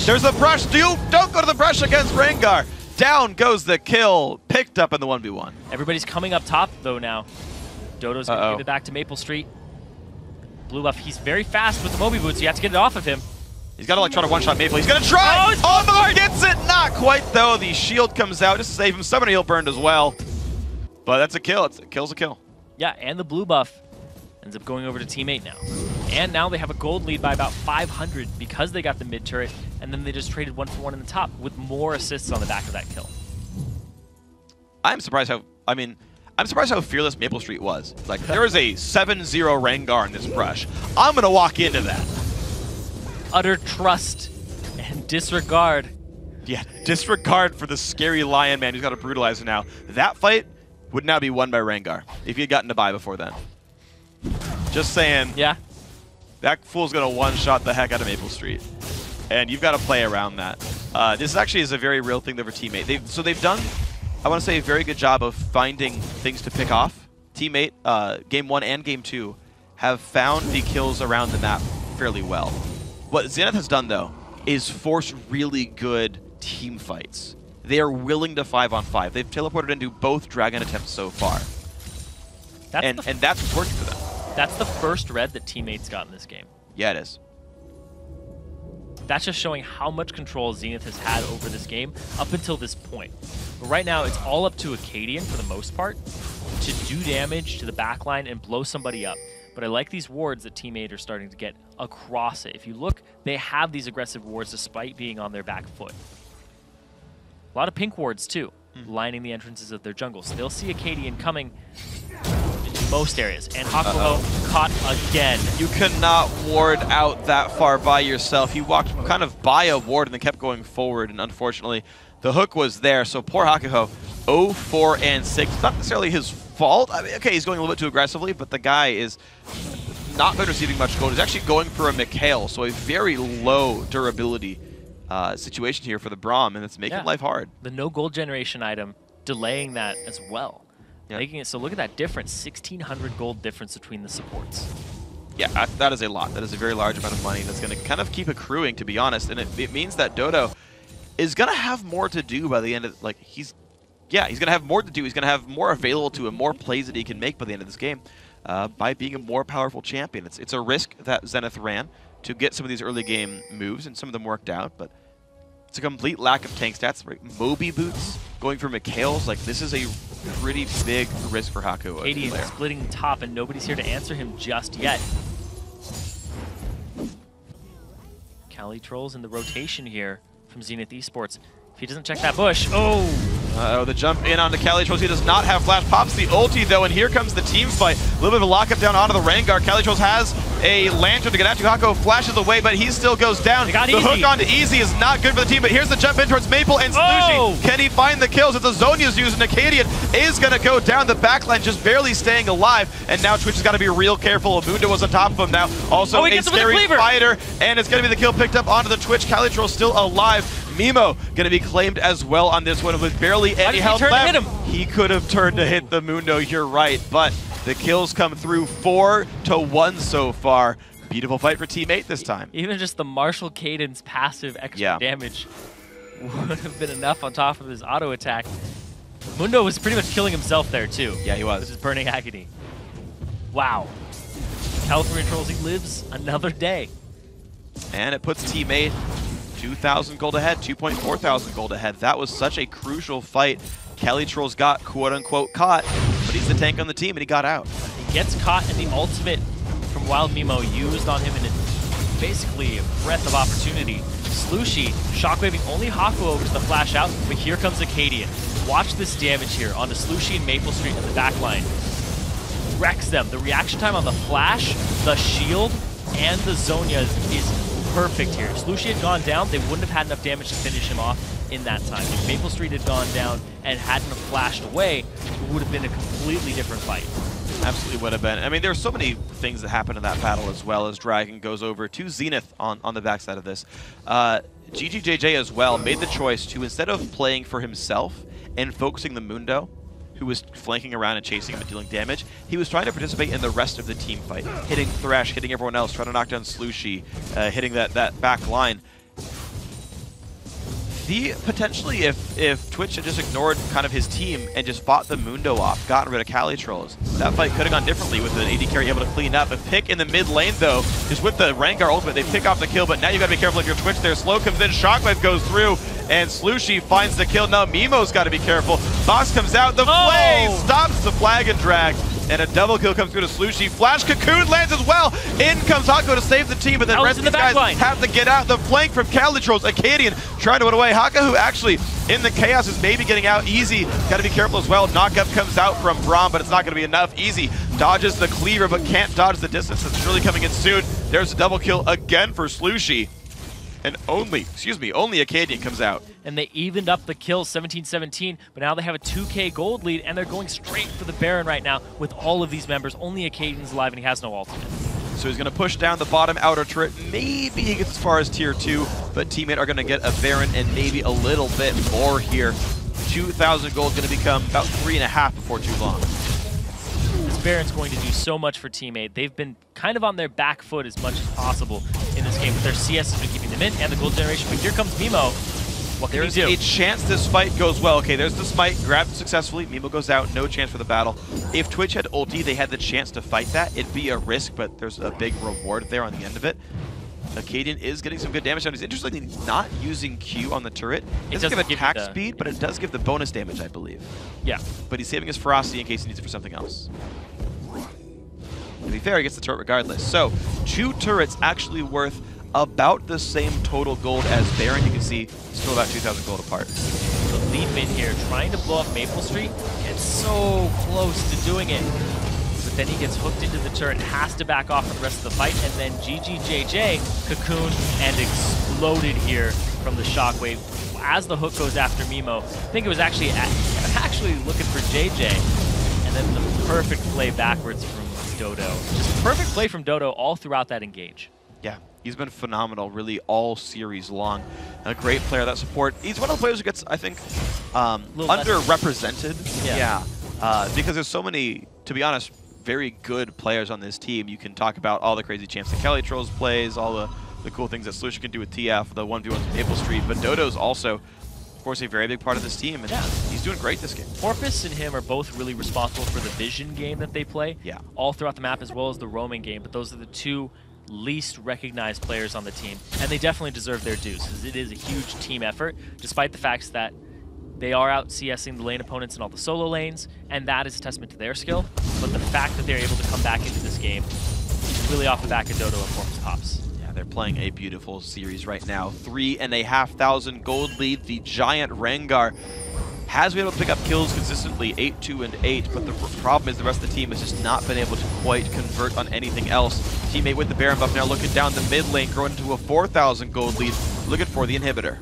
There's the brush. Don't go to the brush against Rengar. Down goes the kill. Picked up in the 1v1. Everybody's coming up top though now. Dodo's gonna give it back to Maple Street. Blue buff. He's very fast with the Moby Boots. You have to get it off of him. He's got to like try to one-shot Maple. He's gonna try. Almost gets it. Not quite though. The shield comes out just to save him. Summoner heal burned as well. But that's a kill. Kill's a kill. Yeah, and the blue buff ends up going over to Team 8 now. And now they have a gold lead by about 500 because they got the mid turret, and then they just traded 1-for-1 in the top with more assists on the back of that kill. I'm surprised how fearless Maple Street was. It's like, there is a 7-0 Rengar in this brush. I'm going to walk into that. Utter trust and disregard. Yeah, disregard for the scary lion man who's got a brutalizer now. That fight would now be won by Rengar if he had gotten to buy before then. Just saying. Yeah. That fool's going to one-shot the heck out of Maple Street. And you've got to play around that. This actually is a very real thing though for Teammate. They've done, I want to say, a very good job of finding things to pick off. Teammate, Game 1 and Game 2, have found the kills around the map fairly well. What Zenith has done, though, is force really good team fights. They are willing to 5-on-5. They've teleported into both Dragon attempts so far. And that's what's working for them. That's the first red that Teammates got in this game. Yeah, it is. That's just showing how much control Zenith has had over this game up until this point. But right now, it's all up to Acadian, for the most part, to do damage to the backline and blow somebody up. But I like these wards that Teammate are starting to get across it. If you look, they have these aggressive wards despite being on their back foot. A lot of pink wards, too, lining the entrances of their jungles. So they'll see Acadian coming into most areas. And Hakuho caught again. You cannot ward out that far by yourself. He walked kind of by a ward and then kept going forward. And unfortunately, the hook was there. So poor Hakuho, 0-4-6. Not necessarily his fault. I mean, okay, he's going a little bit too aggressively, but the guy is not been receiving much gold. He's actually going for a Mikhail, so a very low durability situation here for the Braum, and it's making life hard. The no gold generation item delaying that as well. Yep. Making it so look at that difference, 1,600 gold difference between the supports. Yeah, that is a lot. That is a very large amount of money that's going to kind of keep accruing, to be honest, and it means that Dodo is going to have more to do by the end of, like, he's going to have more to do. He's going to have more available to him, more plays that he can make by the end of this game by being a more powerful champion. It's a risk that Zenith ran to get some of these early game moves, and some of them worked out, but it's a complete lack of tank stats. Moby boots, going for Mikhails, like this is a pretty big risk for Haku. Acadian splitting top, and nobody's here to answer him just yet. Cali Trolls in the rotation here from Zenith Esports. If he doesn't check that bush, the jump in onto Cali Trolls. He does not have flash. Pops the ulti, though, and here comes the team fight. A little bit of a lockup down onto the Rengar. Cali Trolls has a lantern to get at you. Hako flashes away, but he still goes down. The hook onto Easy is not good for the team, but here's the jump in towards Maple and Slushi. Can he find the kills? It's the Zonya's using. Acadian is going to go down the backline, just barely staying alive, and now Twitch has got to be real careful. Mundo was on top of him now. Also a scary fighter, and it's going to be the kill picked up onto the Twitch. Cali Trolls still alive. Mimo going to be claimed as well on this one with barely any health left. He could have turned to hit the Mundo, you're right, but the kills come through 4-1 so far. Beautiful fight for Teammate this time. Even just the Martial Cadence passive extra damage would have been enough on top of his auto attack. Mundo was pretty much killing himself there too. Yeah, he was. With his Burning Agony. Wow. California Trolls, he lives another day. And it puts Teammate 2,000 gold ahead, 2.4 thousand gold ahead. That was such a crucial fight. Cali Trolls got quote-unquote caught, but he's the tank on the team and he got out. He gets caught, and the ultimate from Wild Mimo used on him in basically a breath of opportunity. Slushi shockwaving only Haku over to the flash out, but here comes Acadian. Watch this damage here onto Slushi and Maple Street in the backline. Wrecks them. The reaction time on the flash, the shield, and the Zonya is perfect here. If Slushi had gone down, they wouldn't have had enough damage to finish him off in that time. If Maple Street had gone down and hadn't have flashed away, it would have been a completely different fight. Absolutely would have been. I mean, there's so many things that happen in that battle as well as Dragon goes over to Zenith on the backside of this. GGJJ as well made the choice to, instead of playing for himself and focusing the Mundo, who was flanking around and chasing him and dealing damage, he was trying to participate in the rest of the team fight, hitting Thresh, hitting everyone else, trying to knock down Slushi, hitting that back line. Potentially, if Twitch had just ignored kind of his team and just fought the Mundo off, gotten rid of Cali Trolls, that fight could have gone differently with an AD carry able to clean up. A pick in the mid lane, though, just with the Rengar ultimate, they pick off the kill, but now you got to be careful if you're Twitch there. Slow comes in, Shockwave goes through, and Slushi finds the kill. Now Mimo's got to be careful. Fox comes out, the play stops the flag and drag, and a double kill comes through to Slushi. Flash Cocoon lands as well. In comes Hako to save the team, but then the rest of these guys have to get out. The flank from Cali Trolls. Acadian trying to put away. Haka, who actually in the chaos is maybe getting out easy. Got to be careful as well. Knockup comes out from Braum, but it's not going to be enough. Easy dodges the cleaver, but can't dodge the distance. It's surely coming in soon. There's a double kill again for Slushi. and only Acadian comes out. And they evened up the kills 17-17, but now they have a 2K gold lead, and they're going straight for the Baron right now with all of these members. Only Acadian's alive, and he has no ultimate. So he's going to push down the bottom outer turret. Maybe he gets as far as tier 2, but Teammate are going to get a Baron and maybe a little bit more here. 2,000 gold is going to become about 3.5 before too long. This Baron's going to do so much for Teammate. They've been kind of on their back foot as much as possible in this game, but their CS has been keeping them in, and the gold generation. But here comes Mimo. What can he do? There's a chance this fight goes well. Okay, there's the smite, grabbed successfully. Mimo goes out, no chance for the battle. If Twitch had ulti, they had the chance to fight that. It'd be a risk, but there's a big reward there on the end of it. Acadian is getting some good damage down. He's interestingly not using Q on the turret. It doesn't give attack speed, but it does give the bonus damage, I believe. Yeah. But he's saving his ferocity in case he needs it for something else. To be fair, he gets the turret regardless. So, 2 turrets actually worth about the same total gold as Baron. You can see still about 2,000 gold apart. The lead mid here, trying to blow up Maple Street, gets so close to doing it. But then he gets hooked into the turret, has to back off for the rest of the fight, and then GGJJ cocooned and exploded here from the shockwave. As the hook goes after Mimo, I think it was actually looking for JJ, and then the perfect play backwards from Dodo. Just perfect play from Dodo all throughout that engage. Yeah, he's been phenomenal really all series long. A great player, that support. He's one of the players who gets, I think, underrepresented. Yeah. Because there's so many, to be honest, very good players on this team. You can talk about all the crazy champs that Kelly Trolls plays, all the cool things that Slush can do with TF, the 1v1s with Maple Street, but Dodo's also, of course, a very big part of this team, and he's doing great this game. Porpoise and him are both really responsible for the vision game that they play all throughout the map, as well as the roaming game, but those are the 2 least recognized players on the team, and they definitely deserve their dues, because it is a huge team effort, despite the fact that they are out CSing the lane opponents in all the solo lanes, and that is a testament to their skill, but the fact that they're able to come back into this game is really off the back of Dodo and Porpoise Pops. Yeah, they're playing a beautiful series right now. 3,500 gold lead. The giant Rengar has been able to pick up kills consistently, 8, 2, and 8, but the problem is the rest of the team has just not been able to quite convert on anything else. Teammate with the Baron buff now looking down the mid lane, growing into a 4,000 gold lead, looking for the inhibitor.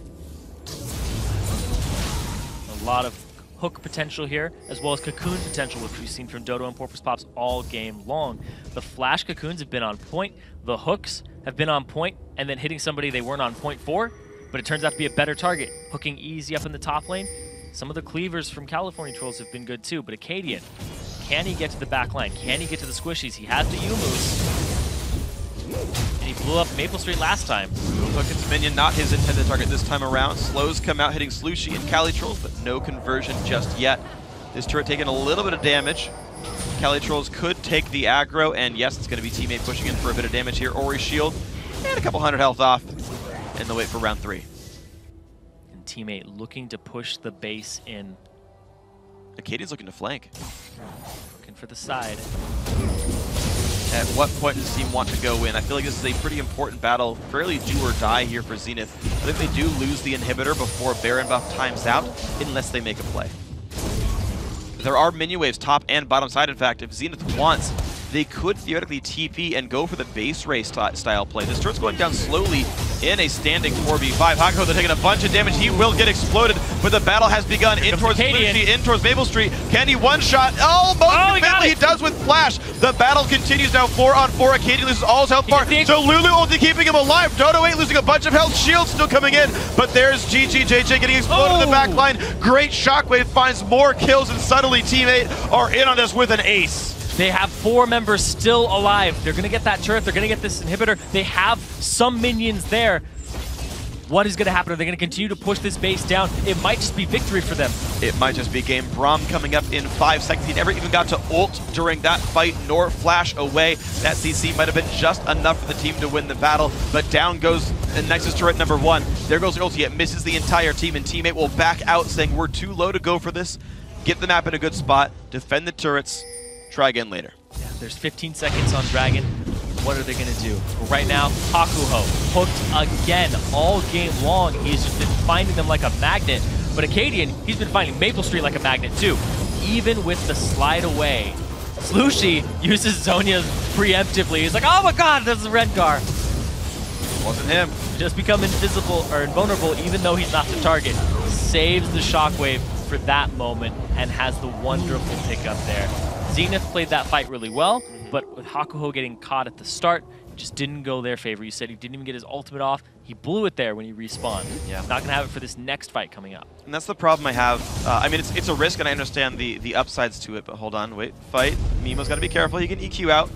A lot of hook potential here, as well as cocoon potential, which we've seen from Dodo and Porpoise Pops all game long. The flash cocoons have been on point, the hooks have been on point, and then hitting somebody they weren't on point for, but it turns out to be a better target. Hooking easy up in the top lane. Some of the cleavers from California Trolls have been good too, but Acadian, can he get to the back line? Can he get to the squishies? He has the U-moves. And he blew up Maple Street last time. Hook its minion, not his intended target this time around. Slows come out hitting Slushy and Cali Trolls, but no conversion just yet. This turret taking a little bit of damage. Cali Trolls could take the aggro, and yes, it's going to be Teammate pushing in for a bit of damage here. Ori's shield, and a couple hundred health off, and they'll wait for round 3. And Teammate looking to push the base in. Acadian's looking to flank. Looking for the side. At what point does the team want to go in? I feel like this is a pretty important battle, fairly do or die here for Zenith. I think they do lose the inhibitor before Baron buff times out, unless they make a play. There are minion waves top and bottom side. In fact, if Zenith wants, they could theoretically TP and go for the base race style play. This turret's going down slowly in a standing 4v5. Hakuho, they're taking a bunch of damage. He will get exploded, but the battle has begun. In towards Slushy, in towards Maple Street. Can he one-shot? He does with Flash. The battle continues now 4-on-4. Acadian loses all his health bar. So Lulu only keeping him alive. Dodo 8 losing a bunch of health. Shield still coming in, but there's GGJJ getting exploded in the back line. Great shockwave finds more kills, and suddenly Teammate are in on this with an ace. They have 4 members still alive. They're going to get that turret. They're going to get this inhibitor. They have some minions there. What is going to happen? Are they going to continue to push this base down? It might just be victory for them. It might just be game. Braum coming up in 5 seconds. He never even got to ult during that fight, nor flash away. That CC might have been just enough for the team to win the battle, but down goes Nexus turret number 1. There goes the ulti. It misses the entire team, and Teammate will back out, saying we're too low to go for this. Get the map in a good spot, defend the turrets, try again later. Yeah, there's 15 seconds on Dragon. What are they going to do? But right now, Hakuho hooked again all game long. He's just been finding them like a magnet. But Acadian, he's been finding Maple Street like a magnet too. Even with the slide away, Slushy uses Zhonya's preemptively. He's like, oh my god, there's a Rengar. Wasn't him. Just become invisible or invulnerable even though he's not the target. Saves the shockwave for that moment and has the wonderful pickup there. Zenith played that fight really well, but with Hakuho getting caught at the start, it just didn't go their favor. You said he didn't even get his ultimate off. He blew it there when he respawned. Yeah. Not going to have it for this next fight coming up. And that's the problem I have. I mean, it's a risk, and I understand the upsides to it, but hold on, wait, fight. Mimo's got to be careful. He can EQ out.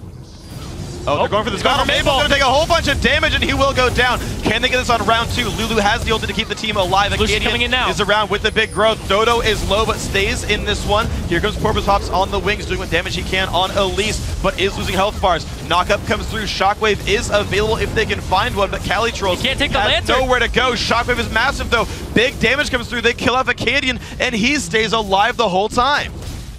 Oh, they're going for this battle. Mabel's going to take a whole bunch of damage, and he will go down. Can they get this on round 2? Lulu has the ulti to keep the team alive. Lucian's coming in now. Is around with the big growth. Dodo is low, but stays in this one. Here comes Porpoise Pops on the wings, doing what damage he can on Elise, but is losing health bars. Knockup comes through. Shockwave is available if they can find one, but Cali Trolls can't take the lantern. Nowhere to go. Shockwave is massive, though. Big damage comes through. They kill off Acadian, and he stays alive the whole time.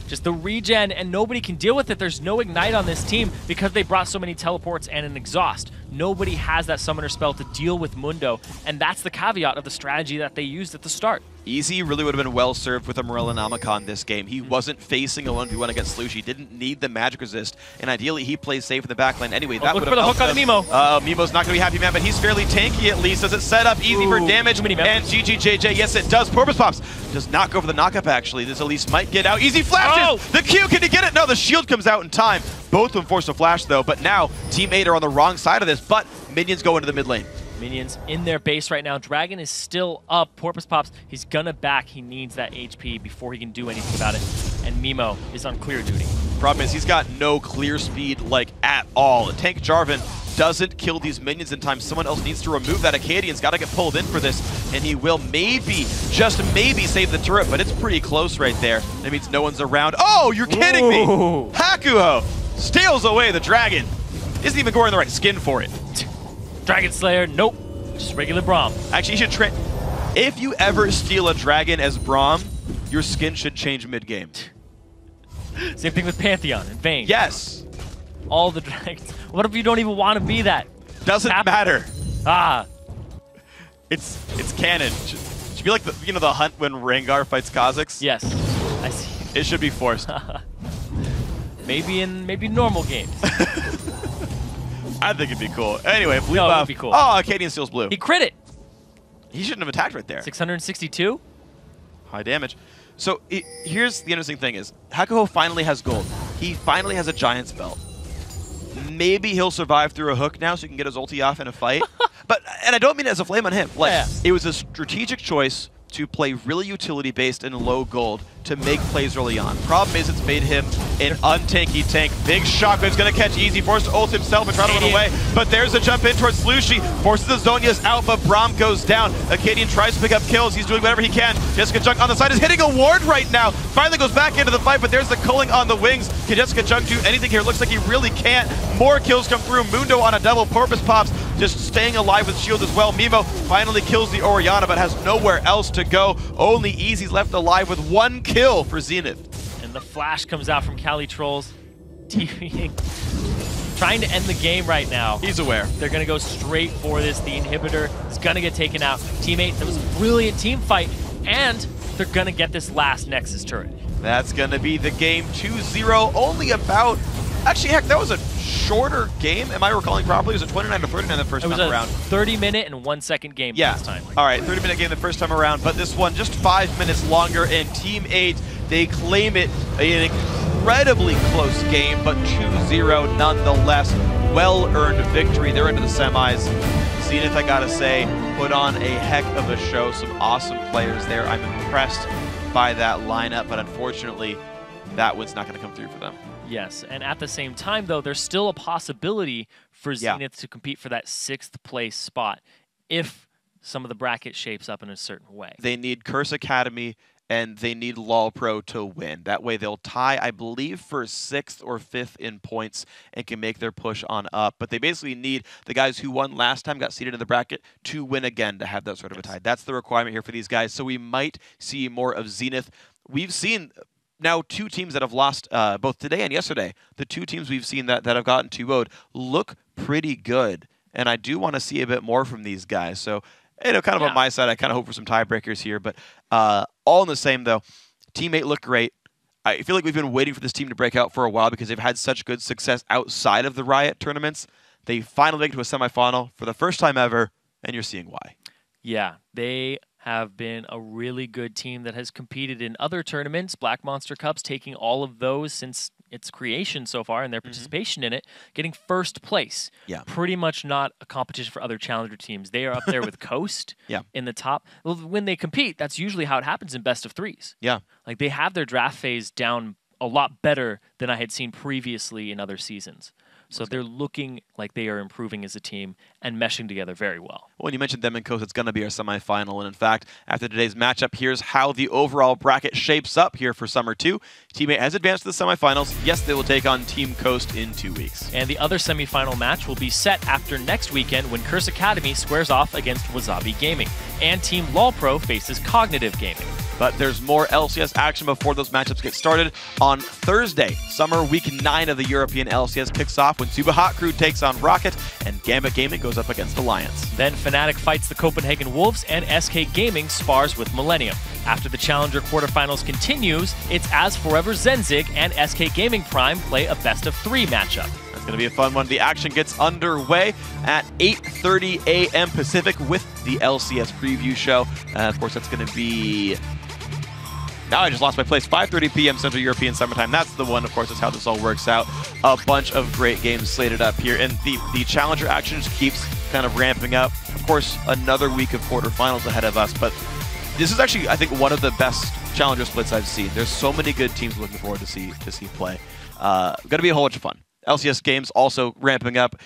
Just the regen, and nobody can deal with it. There's no Ignite on this team because they brought so many teleports and an exhaust. Nobody has that summoner spell to deal with Mundo, and that's the caveat of the strategy that they used at the start. Easy really would have been well served with a Morella Namicon this game. He wasn't facing a 1v1 against Slush. He didn't need the magic resist, and ideally he plays safe in the backline anyway. That would have helped them. Mimo. Mimo's not going to be happy, man, but he's fairly tanky at least. Does it set up easy for damage? And GGJJ, yes it does. Porpoise Pops does not go for the knockup actually. This Elise might get out. Easy flashes! The Q, can he get it? No, the shield comes out in time. Both of them forced a flash though, but now Team 8 are on the wrong side of this, but minions go into the mid lane. Minions in their base right now. Dragon is still up. Porpoise Pops, he's gonna back. He needs that HP before he can do anything about it. And Mimo is on clear duty. Problem is he's got no clear speed like at all. Tank Jarvan doesn't kill these minions in time. Someone else needs to remove that. Acadian's got to get pulled in for this, and he will maybe, just maybe, save the turret, but it's pretty close right there. That means no one's around. Oh, you're kidding me! Hakuho steals away the dragon. Isn't even wearing the right skin for it. Dragon Slayer, nope. Just regular Braum. Actually, you should if you ever steal a dragon as Braum, your skin should change mid-game. Same thing with Pantheon and Vayne. Yes. All the dragons. What if you don't even want to be that? Doesn't matter. Ah. It's canon. Should be like the the hunt when Rengar fights Kha'Zix. Yes. I see. It should be forced. maybe in normal games. I think it'd be cool. Anyway, blue no, buff. It'd be cool. Oh, Acadian steals blue. He crit it. He shouldn't have attacked right there. 662. High damage. So here's the interesting thing is, Hakuho finally has gold. He finally has a giant spell. Maybe he'll survive through a hook now so he can get his ulti off in a fight. And I don't mean it as a flame on him. Like, It was a strategic choice to play really utility-based and low gold to make plays early on. Problem is, it's made him an untanky tank. Big Shockwave's gonna catch easy, forced to ult himself and try to run away. But there's a jump in towards Slushi, forces the Zhonya's out, but Braum goes down. Acadian tries to pick up kills. He's doing whatever he can. Jessica Junk on the side is hitting a ward right now. Finally goes back into the fight, but there's the culling on the wings. Can Jessica Junk do anything here? Looks like he really can't. More kills come through. Mundo on a double. Porpoise Pops just staying alive with shield as well. Mimo finally kills the Orianna, but has nowhere else to go. Only Easy's left alive with 1 kill for Zenith. And the flash comes out from Cali Trolls. TVing. Trying to end the game right now. He's aware. They're going to go straight for this. The inhibitor is going to get taken out. Teammate, that was a brilliant team fight. And they're going to get this last Nexus turret. That's going to be the game. 2-0. Only about... Actually, heck, that was a shorter game. Am I recalling properly? It was a 29 to 39 the first time around. It was a 30-minute and 1-second game this time. All right, 30-minute game the first time around, but this one just 5 minutes longer, and Team 8, they claim it an incredibly close game, but 2-0 nonetheless. Well-earned victory. They're into the semis. Zenith, I gotta say, put on a heck of a show. Some awesome players there. I'm impressed by that lineup, but unfortunately, that one's not going to come through for them. Yes, and at the same time, though, there's still a possibility for Zenith to compete for that 6th place spot if some of the bracket shapes up in a certain way. They need Curse Academy and they need LOL Pro to win. That way they'll tie, I believe, for 6th or 5th in points and can make their push on up. But they basically need the guys who won last time, got seeded in the bracket, to win again to have that sort of a tie. That's the requirement here for these guys. So we might see more of Zenith. We've seen... now 2 teams that have lost both today and yesterday. The 2 teams we've seen that have gotten 2-0'd look pretty good. And I do want to see a bit more from these guys. So, kind of on my side, I kind of hope for some tiebreakers here. But all in the same, though, Team 8 looked great. I feel like we've been waiting for this team to break out for a while because they've had such good success outside of the Riot tournaments They finally make it to a semifinal for the first time ever, and you're seeing why. Yeah, they have been a really good team that has competed in other tournaments, Black Monster Cups, taking all of those since its creation so far and their participation in it, getting first place. Yeah. Pretty much not a competition for other challenger teams. They are up there with Coast in the top. Well, when they compete, that's usually how it happens in best of threes. Yeah. Like they have their draft phase down a lot better than I had seen previously in other seasons. So they're looking like they are improving as a team and meshing together very well. When you mentioned them and Coast, it's going to be our semifinal. And in fact, after today's matchup, here's how the overall bracket shapes up here for Summer 2. Teammate has advanced to the semifinals. Yes, they will take on Team Coast in 2 weeks. And the other semifinal match will be set after next weekend when Curse Academy squares off against Wasabi Gaming. And Team LawPro faces Cognitive Gaming. But there's more LCS action before those matchups get started. On Thursday, Summer Week 9 of the European LCS kicks off when Suba Hot Crew takes on Rocket and Gambit Gaming goes up against Alliance. Then Fnatic fights the Copenhagen Wolves and SK Gaming spars with Millennium. After the Challenger quarterfinals continues, it's As Forever Zenzig and SK Gaming Prime play a best-of-3 matchup. It's going to be a fun one. The action gets underway at 8:30 a.m. Pacific with the LCS preview show. Of course, that's going to be... Now I just lost my place. 5:30 p.m. Central European Summertime. That's the one, of course, is how this all works out. A bunch of great games slated up here. And the Challenger action just keeps kind of ramping up. Of course, another week of quarterfinals ahead of us. But this is actually, I think, one of the best Challenger splits I've seen. There's so many good teams looking forward to see play. Going to be a whole bunch of fun. LCS games also ramping up.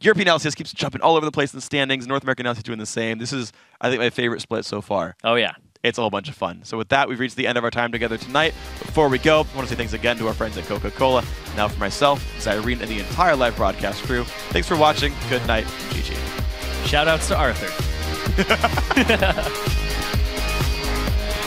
European LCS keeps jumping all over the place in the standings. North American LCS doing the same. This is, I think, my favorite split so far. Oh, yeah. It's a whole bunch of fun. So with that, we've reached the end of our time together tonight. Before we go, I want to say thanks again to our friends at Coca-Cola. Now for myself, Zyrene, and the entire live broadcast crew, thanks for watching. Good night. GG. Shout-outs to Arthur.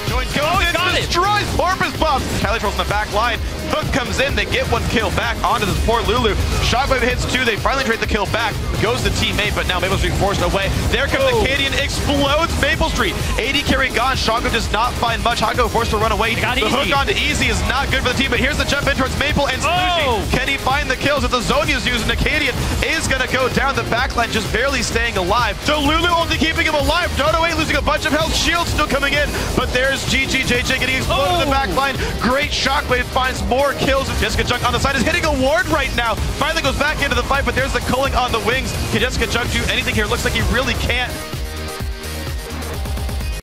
Joins goes in, destroys Porpoise Bomb. Kylie trolls in the back line. Hook comes in. They get one kill back onto this poor Lulu. Shockwave hits two. They finally trade the kill back. Goes to teammate, but now Maple Street forced away. There comes the Acadian. Explodes Maple Street. AD carry gone. Shockwave does not find much. Hako forced to run away. The hook onto Easy is not good for the team, but here's the jump in towards Maple and Slushie. Can he find the kills? If the Zonia's using, Acadian is going to go down the backline, just barely staying alive. So Lulu only keeping him alive. Dodo losing a bunch of health. Shield still coming in, but there's GGJJ getting exploded in the backline. Great Shockwave finds more kills. Jessica Junk on the side is hitting a ward right now. Finally goes back into the fight, but there's the culling on the wings. Can Jessica Junk do anything here? Looks like he really can't.